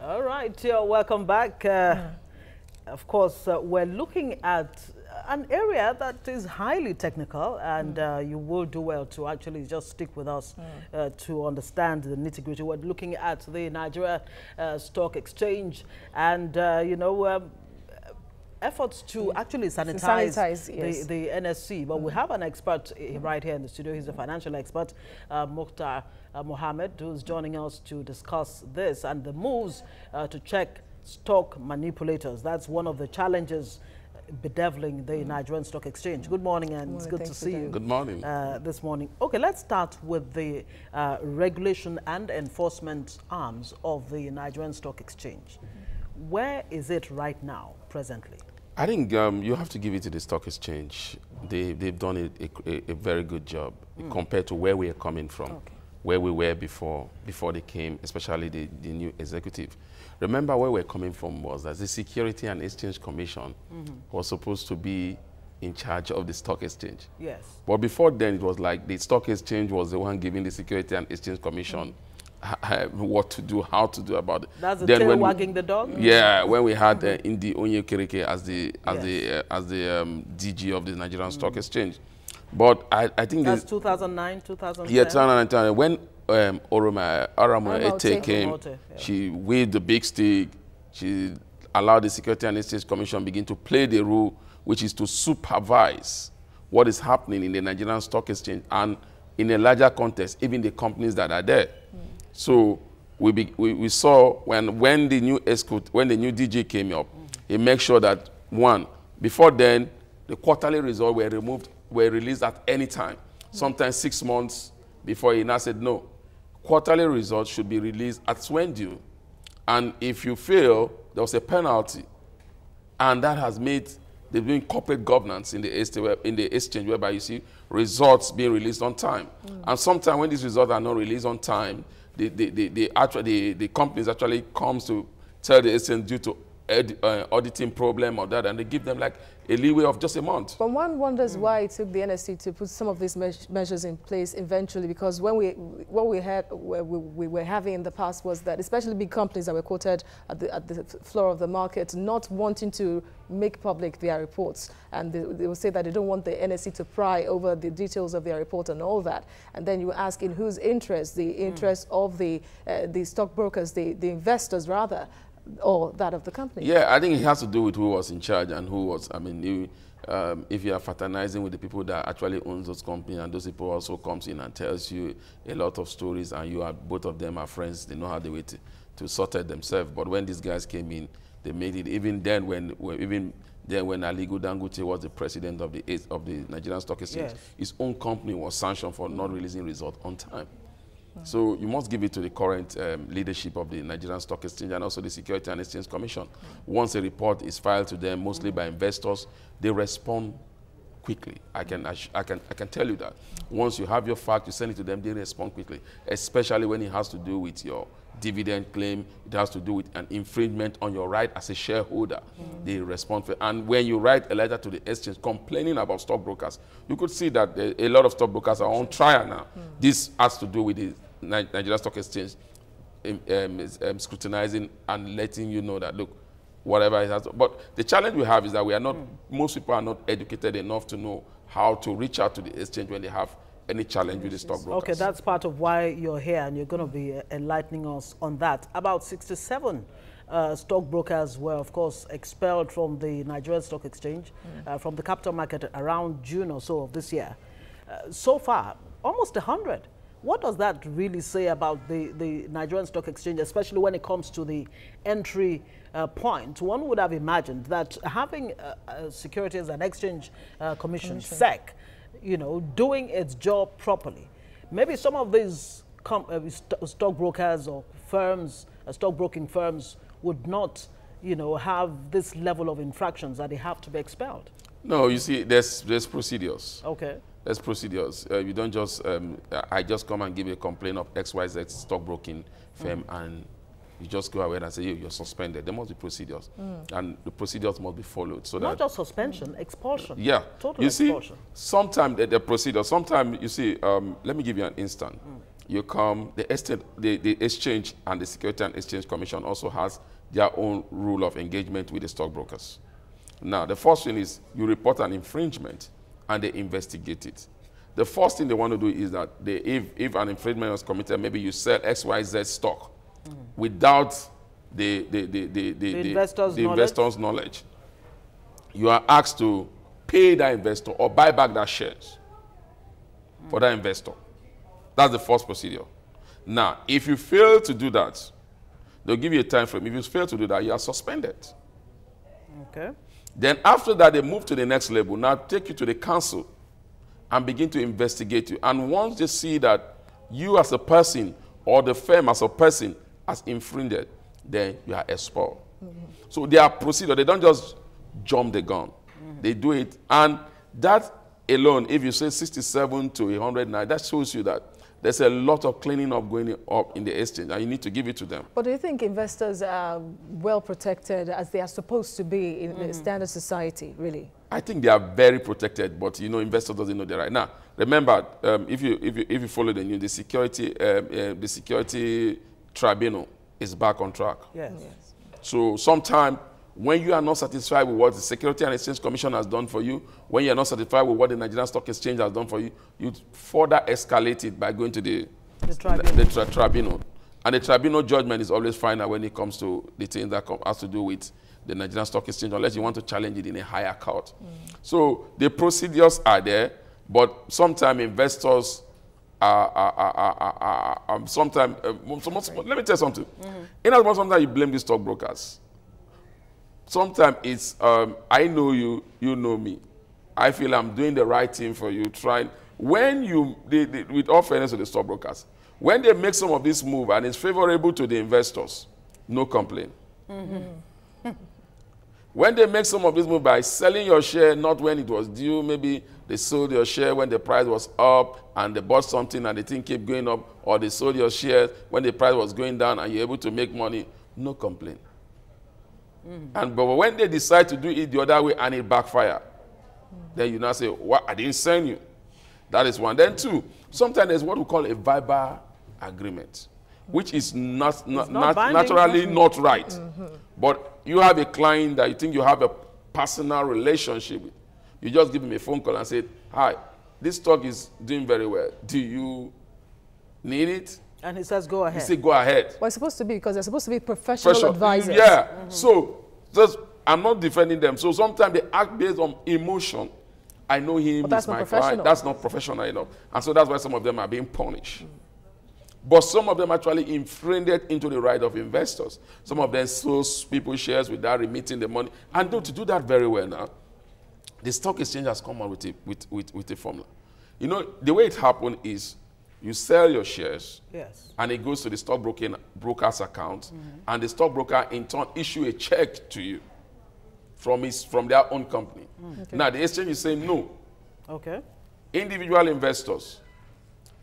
All right, welcome back. Of course, we're looking at an area that is highly technical, and you will do well to actually just stick with us to understand the nitty-gritty. We're looking at the Nigeria Stock Exchange and, efforts to actually sanitize the NSC. But we have an expert right here in the studio. He's a financial expert, Mukhtar Mohammed, who's joining us to discuss this and the moves to check stock manipulators. That's one of the challenges bedeviling the Nigerian Stock Exchange. Good morning, and it's good to see you. Good morning. This morning. Okay, let's start with the regulation and enforcement arms of the Nigerian Stock Exchange. Where is it right now, presently? I think you have to give it to the stock exchange. They've done a very good job compared to where we are coming from, where we were before they came, especially the new executive. Remember, where we're coming from was that the Security and Exchange Commission was supposed to be in charge of the stock exchange. Yes. But before then, it was like the stock exchange was the one giving the Security and Exchange Commission what to do, how to do about it. That's the tail wagging the dog? Yeah, when we had Indi Onyekereke as the DG of the Nigerian Stock Exchange. But I think that's 2009, 2010? Yeah, 2009. When Aramo Ete came, she waved the big stick. She allowed the Security and Exchange Commission begin to play the role, which is to supervise what is happening in the Nigerian Stock Exchange and in a larger context, even the companies that are there. So we saw when the new DG came up, he made sure that one, before then, the quarterly results were released at any time. Sometimes 6 months before. He now said no, quarterly results should be released at when due, and if you fail, there was a penalty, and that has made they've been corporate governance in the exchange, whereby you see results being released on time. And sometimes when these results are not released on time, the companies actually comes to tell the exchange due to auditing problem or that, and they give them like a leeway of just a month. But one wonders why it took the NSC to put some of these measures in place eventually, because what we were having in the past was that, especially big companies that were quoted at the floor of the market, not wanting to make public their reports, and they will say that they don't want the NSC to pry over the details of their report and all that. And then you ask, in whose interest? The interest of the stockbrokers, the investors rather, or that of the company? Yeah, I think it has to do with who was in charge and who was, I mean, if you are fraternizing with the people that actually owns those companies, and those people also comes in and tells you a lot of stories, and both of them are friends, they know how they way to sort it themselves. But when these guys came in, they made it. Even then, when Aligo Dangote was the president of the Nigerian Stock Exchange, his own company was sanctioned for not releasing results on time. So you must give it to the current leadership of the Nigerian Stock Exchange and also the Security and Exchange Commission. Once a report is filed to them, mostly by investors, they respond quickly. I can tell you that. Once you have your fact, you send it to them, they respond quickly, especially when it has to do with your dividend claim, it has to do with an infringement on your right as a shareholder. They respond for it. And when you write a letter to the exchange complaining about stockbrokers, you could see that a lot of stockbrokers are on trial now. This has to do with the Nigeria Stock Exchange scrutinizing and letting you know that, look, whatever it has. But the challenge we have is that we are not, most people are not educated enough to know how to reach out to the exchange when they have any challenge with the stockbrokers. Okay, that's part of why you're here, and you're going to be enlightening us on that. About 67 stockbrokers were, of course, expelled from the Nigerian Stock Exchange, from the capital market around June or so of this year. So far, almost 100. What does that really say about the Nigerian Stock Exchange, especially when it comes to the entry point? One would have imagined that having a Securities and Exchange Commission, SEC, doing its job properly, maybe some of these stockbrokers or firms, stockbroking firms, would not, have this level of infractions that they have to be expelled. No, you see, there's procedures. Okay. There's procedures. You don't just, I just come and give a complaint of XYZ stockbroking firm, and you just go ahead and say, you're suspended. There must be procedures, and the procedures must be followed. So not just suspension, expulsion. Yeah. Total you see, expulsion. sometimes the procedure, sometimes you see, let me give you an instance. you come, the exchange and the Security and Exchange Commission also has their own rule of engagement with the stockbrokers. Now, the first thing is you report an infringement and they investigate it. The first thing they want to do is that if an infringement was committed, maybe you sell XYZ stock without the investor's knowledge. You are asked to pay that investor or buy back that shares for that investor. That's the first procedure. Now, if you fail to do that, they'll give you a time frame. If you fail to do that, you are suspended. Okay. Then after that, they move to the next level. Now take you to the council and begin to investigate you. And once they see that you as a person or the firm as a person has infringed, then you are expelled. So they are procedure. They don't just jump the gun. They do it. And that alone, if you say 67 to 109, that shows you that there's a lot of cleaning up going up in the exchange, and you need to give it to them. But do you think investors are well protected as they are supposed to be in the standard society, really? I think they are very protected, but you know, investors doesn't know that right now. Remember, if you follow the news, the security tribunal is back on track. Yes. So sometime when you are not satisfied with what the Security and Exchange Commission has done for you, when you are not satisfied with what the Nigerian Stock Exchange has done for you, you further escalate it by going to the tribunal. And the tribunal judgment is always final when it comes to the things that has to do with the Nigerian Stock Exchange, unless you want to challenge it in a higher court. So the procedures are there, but sometimes investors sometimes, let me tell you something. In as much sometimes you blame the stockbrokers. Sometimes it's, I know you, you know me. I feel I'm doing the right thing for you. When you, with all fairness to the stockbrokers, when they make some of this move and it's favorable to the investors, no complaint. When they make some of this move by selling your share, not when it was due, maybe they sold your share when the price was up and they bought something and the thing kept going up, or they sold your share when the price was going down and you're able to make money, no complaint. But when they decide to do it the other way and it backfire, then you now say, what, I didn't send you. That is one. Then two, sometimes there's what we call a verbal agreement, which is naturally not right. But you have a client that you think you have a personal relationship with. You just give him a phone call and say, hi, this stock is doing very well. Do you need it? And he says, go ahead. He said, go ahead. Well, it's supposed to be, because they're supposed to be professional advisors. Yeah. So I'm not defending them. So sometimes they act based on emotion. I know him, he's my client. That's not professional enough. And so that's why some of them are being punished. But some of them actually infringed into the right of investors. Some of them sold people shares without remitting the money. And to do that very well now, the stock exchange has come out with a formula. You know, the way it happened is you sell your shares, yes, and it goes to the stockbroker's account, and the stockbroker in turn issue a check to you from their own company. Okay. Now, the exchange is saying no. Okay. Individual investors,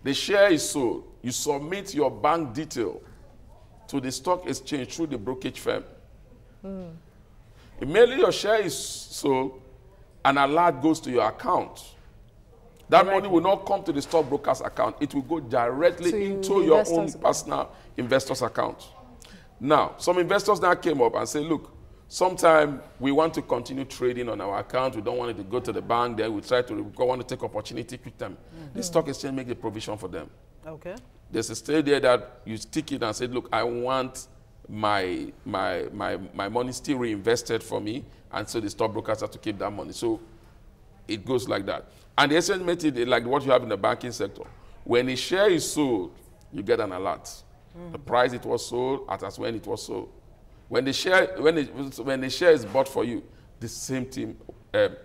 the share is sold. You submit your bank detail to the stock exchange through the brokerage firm. Immediately your share is sold, an alert goes to your account. That money will not come to the stockbroker's account. It will go directly into your own personal investor's account. Now, some investors now came up and said, look, sometime we want to continue trading on our account. We don't want it to go to the bank. Then we want to take opportunity quick time. The stock exchange make the provision for them. Okay. There's a stage there that you stick it and say, look, I want my money still reinvested for me. And so the stockbrokers have to keep that money. So it goes like that. And the exchange made it like what you have in the banking sector. When a share is sold, you get an alert. The price it was sold, as when it was sold. When the share is bought for you, the same thing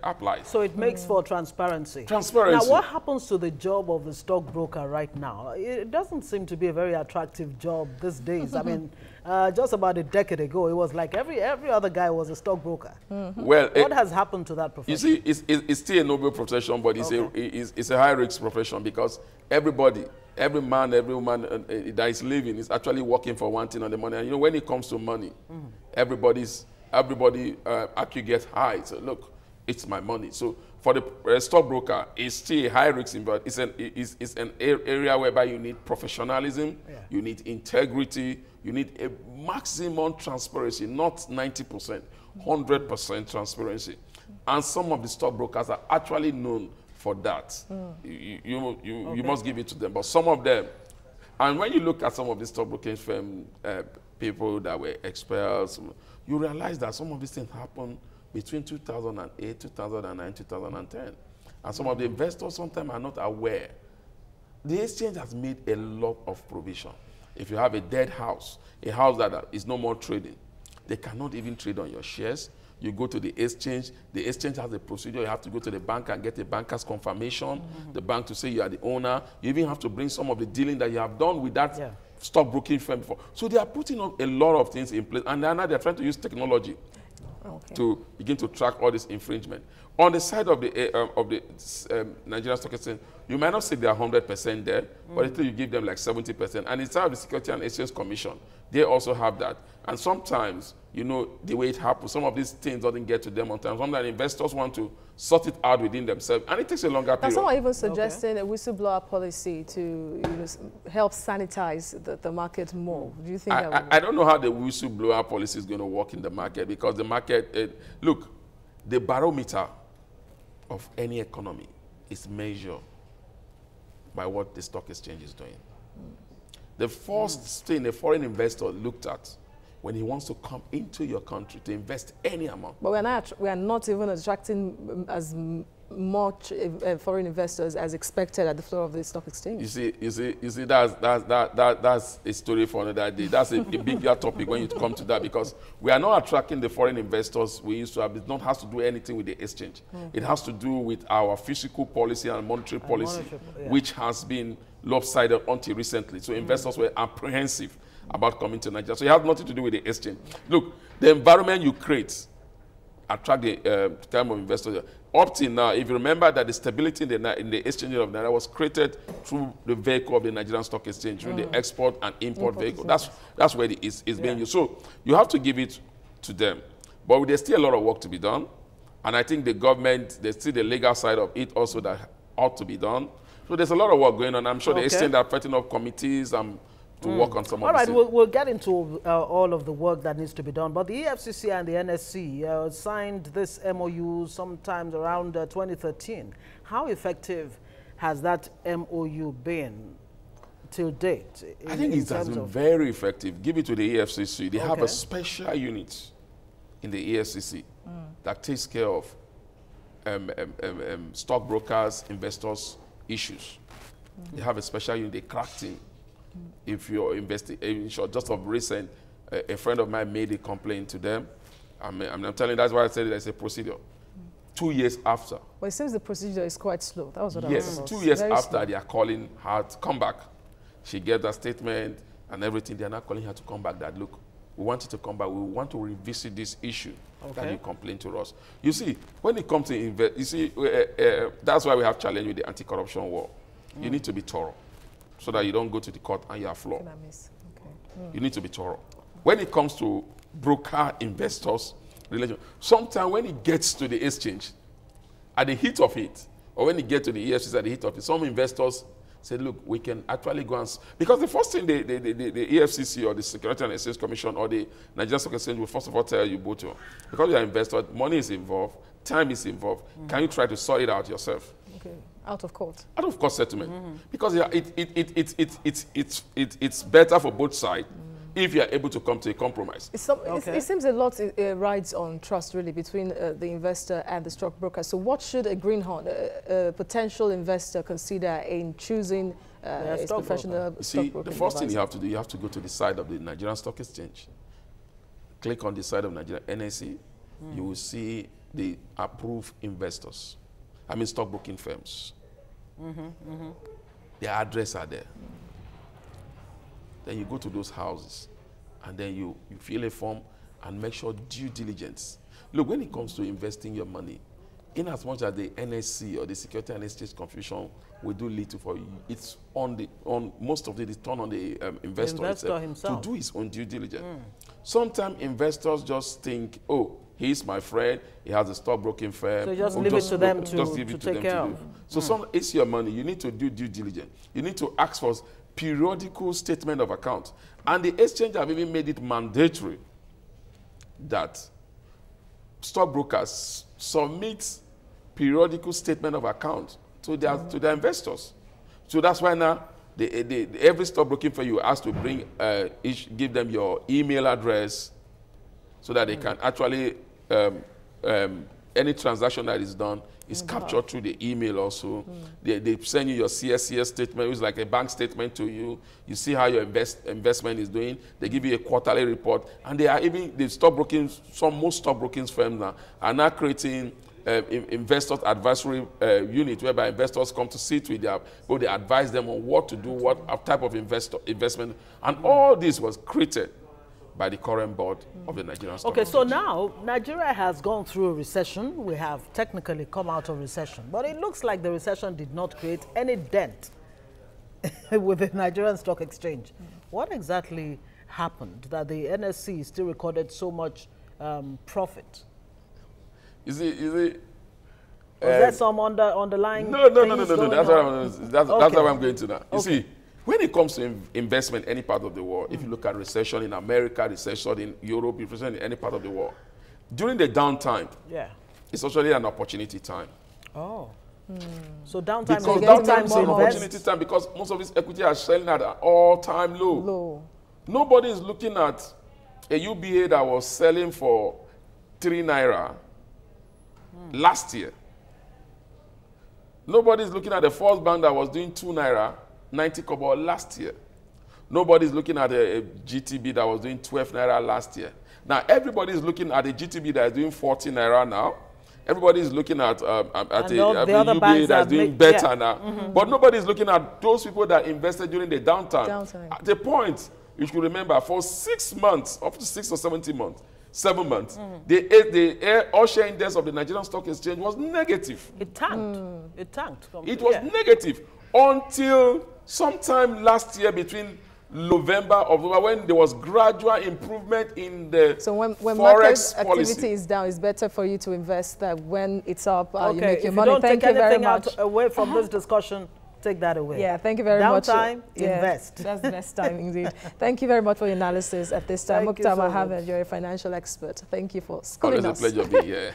applies. So it makes for transparency. Transparency. Now, what happens to the job of the stockbroker right now? It doesn't seem to be a very attractive job these days. I mean, just about a decade ago, it was like every other guy was a stockbroker. Well, what has happened to that profession? You see, it's still a noble profession, but it's a high-risk profession because every man, every woman that is living is actually working for one thing on the money. And you know, when it comes to money, everybody IQ gets high. So look, it's my money. So for the stockbroker, it's still a high risk investment. It's an area whereby you need professionalism, you need integrity, you need a maximum transparency, not 90%, 100% transparency. And some of the stockbrokers are actually known for that. You must give it to them. But some of them, and when you look at some of the stockbroking firm people that were expelled, you realize that some of these things happened between 2008, 2009, 2010. And some of the investors sometimes are not aware. The exchange has made a lot of provision. If you have a dead house, a house that is no more trading, they cannot even trade on your shares. You go to the exchange has a procedure. You have to go to the bank and get a banker's confirmation, the bank to say you are the owner. You even have to bring some of the dealing that you have done with that stockbroking firm before. So they are putting up a lot of things in place, and now they're trying to use technology to begin to track all this infringement. On the side of the Nigerian Stock Exchange, you might not say they are 100% there, but until you give them like 70%. And inside of the Security and Exchange Commission, they also have that. And sometimes, you know, the way it happens, some of these things doesn't get to them on time. Sometimes investors want to sort it out within themselves, and it takes a longer period. Someone even suggesting a whistleblower policy to help sanitize the market more. Do you think I don't know how the whistleblower policy is going to work in the market, because the market, look, the barometer of any economy is measured by what the stock exchange is doing. The first thing a foreign investor looked at when he wants to come into your country to invest any amount. But we are not even attracting as much foreign investors as expected at the floor of the stock exchange. You see, that's a story for another day. That's a bigger topic when you come to that, because we are not attracting the foreign investors we used to have. It not has to do anything with the exchange. It has to do with our fiscal policy and monetary policy, which has been lopsided until recently. So investors were apprehensive about coming to Nigeria. So it has nothing to do with the exchange. Look, the environment you create attract the kind of investors. Up till now, if you remember that the stability in the exchange of Naira was created through the vehicle of the Nigerian Stock Exchange, through the export and import vehicle. That's where it is being used. So you have to give it to them. But there's still a lot of work to be done. And I think the government, there's still the legal side of it also that ought to be done. So there's a lot of work going on. I'm sure the exchange are setting up committees to work on some of this. All right, we'll get into all of the work that needs to be done. But the EFCC and the NSC signed this MOU sometime around 2013. How effective has that MOU been till date? I think it has been very effective. Give it to the EFCC. They have a special unit in the EFCC that takes care of stockbrokers, investors, issues. They have a special unit, they cracked in. If you're investing, just of recent, a friend of mine made a complaint to them. I'm telling you, that's why I said there's a procedure. 2 years after. Well, it seems the procedure is quite slow. That was what I was about. 2 years after, they are calling her to come back. She gave that statement and everything. They are now calling her to come back that, look, we want you to come back. We want to revisit this issue that you complained to us. You see, when it comes to invest, you see, that's why we have challenge with the anti-corruption war. You need to be thorough so that you don't go to the court and you are flawed. You need to be thorough. When it comes to broker investors relation, sometimes when it gets to the exchange, at the heat of it, or when it gets to the EFCC at the heat of it, some investors say, look, we can actually go and... Because the first thing the EFCC or the Security and Exchange Commission or the Nigerian Stock Exchange will first of all tell you, both, because you are an investor, money is involved, time is involved. Can you try to sort it out yourself? Out of court. Out of court settlement. Because it's better for both sides if you are able to come to a compromise. It seems a lot rides on trust, really, between the investor and the stockbroker. So what should a greenhorn, a potential investor, consider in choosing a professional stockbroker? See, the first thing you have to do, you have to go to the side of the Nigerian Stock Exchange. Click on the side of Nigeria NSE. You will see the approved investors. I mean, stockbroking firms. Their address are there. Then you go to those houses, and then you fill a form and make sure due diligence. Look, when it comes to investing your money, in as much as the NSC or the Security and Exchange Commission will do little for you, it's on most of it is turned on the investor himself to do his own due diligence. Sometimes investors just think, oh, He's my friend. He has a stockbroking firm. So just leave it to them to take care of. So it's your money. You need to do due diligence. You need to ask for periodical statement of account. And the exchange have even made it mandatory that stockbrokers submit periodical statement of account to their investors. So that's why now every stockbroking firm you ask to bring give them your email address so that they can actually any transaction that is done is captured through the email also. They send you your CSCS statement, which is like a bank statement to you. You see how your investment is doing. They give you a quarterly report. And they are even, most stockbroking firms now are now creating investors advisory unit whereby investors come to sit with their, where they advise them on what to do, what type of investment. And all this was created by the current board of the Nigerian Stock Exchange. So now Nigeria has gone through a recession. We have technically come out of recession, but it looks like the recession did not create any dent with the Nigerian Stock Exchange. What exactly happened that the NSC still recorded so much profit? Is it Was there some underlying? No. That's what I'm going to now. You see, when it comes to investment in any part of the world, if you look at recession in America, recession in Europe, recession in any part of the world, during the downtime, it's actually an opportunity time. Oh. So downtime is an opportunity time because most of these equity are selling at an all-time low. Nobody is looking at a UBA that was selling for 3 naira last year. Nobody is looking at the first bank that was doing 2 naira 90 kobo last year. Nobody's looking at a GTB that was doing 12 naira last year. Now everybody is looking at a GTB that is doing 40 naira now. Everybody is looking at a UBA that is doing better now. But nobody is looking at those people that invested during the downtime. At the point, you should remember, for 6 months, up to 6 or 7 months, the all-share index of the Nigerian Stock Exchange was negative. It tanked. It tanked. It was negative until sometime last year between November, October, when there was gradual improvement in the when forex market policy. activity is down, it's better for you to invest that when it's up, you make your if money. You don't thank take you very anything much. away from this discussion, take that away. Yeah, thank you very much. Downtime, invest. That's the best time indeed. Thank you very much for your analysis at this time. Mukhtar Mohammed, you're a financial expert. Thank you for schooling us. Always a pleasure being here.